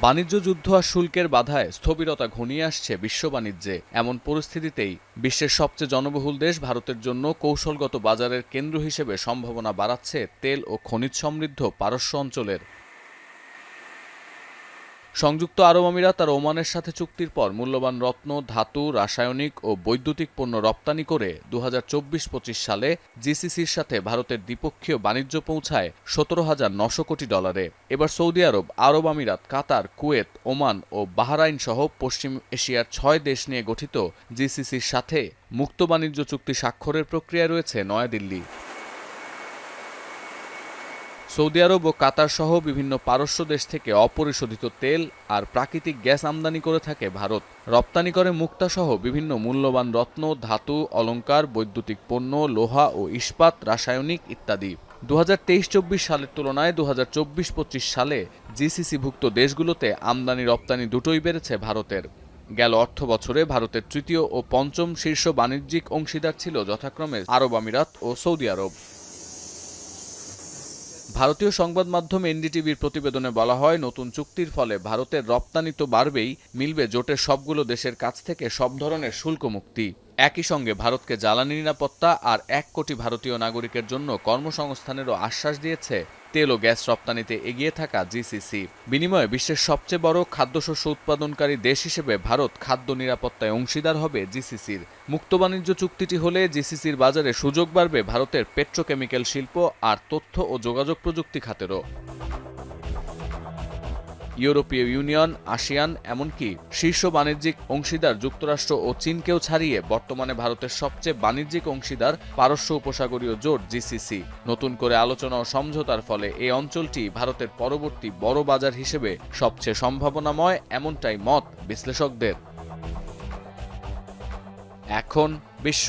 বাণিজ্য যুদ্ধ আর শুল্কের বাধায় স্থবিরতা ঘনিয়ে আসছে বিশ্ব বাণিজ্যে। এমন পরিস্থিতিতেই বিশ্বের সবচেয়ে জনবহুল দেশ ভারতের জন্য কৌশলগত বাজারের কেন্দ্র হিসেবে সম্ভাবনা বাড়াচ্ছে তেল ও খনিজ সমৃদ্ধ পারস্য অঞ্চলের। সংযুক্ত আরব আমিরাত আর ওমানের সাথে চুক্তির পর মূল্যবান রত্ন, ধাতু, রাসায়নিক ও বৈদ্যুতিক পণ্য রপ্তানি করে 2024-25 সালে জিসিসির সাথে ভারতের দ্বিপক্ষীয় বাণিজ্য পৌঁছায় $17,900 কোটি। এবার সৌদি আরব, আরব আমিরাত, কাতার, কুয়েত, ওমান ও বাহরাইন সহ পশ্চিম এশিয়ার 6 দেশ নিয়ে গঠিত জিসিসির সাথে মুক্ত বাণিজ্য চুক্তি স্বাক্ষরের প্রক্রিয়ায় রয়েছে নয়াদিল্লি। সৌদি আরব ও কাতার সহ বিভিন্ন পারস্য দেশ থেকে অপরিশোধিত তেল আর প্রাকৃতিক গ্যাস আমদানি করে থাকে ভারত। রপ্তানি করে মুক্তাসহ বিভিন্ন মূল্যবান রত্ন, ধাতু, অলংকার, বৈদ্যুতিক পণ্য, লোহা ও ইস্পাত, রাসায়নিক ইত্যাদি। 2023-24 সালের তুলনায় 2024-25 সালে জিসিসিভুক্ত দেশগুলোতে আমদানি রপ্তানি দুটোই বেড়েছে ভারতের। গেল অর্থ বছরে ভারতের তৃতীয় ও পঞ্চম শীর্ষ বাণিজ্যিক অংশীদার ছিল যথাক্রমে আরব আমিরাত ও সৌদি আরব। ভারতীয় সংবাদ মাধ্যম এনডিটিভির প্রতিবেদনে বলা হয়, নতুন চুক্তির ফলে ভারতের রপ্তানি তো বাড়বেই, মিলবে জোটের সবগুলো দেশের কাছ থেকে সব ধরনের শুল্ক মুক্তি। একই সঙ্গে ভারতকে জ্বালানি নিরাপত্তা আর 1 কোটি ভারতীয় নাগরিকের জন্য কর্মসংস্থানেরও আশ্বাস দিয়েছে তেল ও গ্যাস রপ্তানিতে এগিয়ে থাকা জিসিসি। বিনিময়ে বিশ্বের সবচেয়ে বড় খাদ্যশস্য উৎপাদনকারী দেশ হিসেবে ভারত খাদ্য নিরাপত্তায় অংশীদার হবে জিসিসির। মুক্ত বাণিজ্য চুক্তিটি হলে জিসিসির বাজারে সুযোগ বাড়বে ভারতের পেট্রোকেমিক্যাল শিল্প আর তথ্য ও যোগাযোগ প্রযুক্তি খাতেরও। ইউরোপীয় ইউনিয়ন, আসিয়ান, এমনকি শীর্ষ বাণিজ্যিক অংশীদার যুক্তরাষ্ট্র ও চীনকেও ছাড়িয়ে বর্তমানে ভারতের সবচেয়ে বাণিজ্যিক অংশীদার পারস্য উপসাগরীয় জোট জিসিসি। নতুন করে আলোচনা ও সমঝোতার ফলে এই অঞ্চলটি ভারতের পরবর্তী বড় বাজার হিসেবে সবচেয়ে সম্ভাবনাময়, এমনটাই মত বিশ্লেষকদের। এখন বিশ্ব।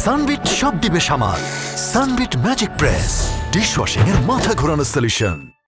সানবিট সব দিবে সামাল। সানবিট ম্যাজিক প্রেস ডিশওয়াশিং এর মাথা ঘোরানো সলিউশন।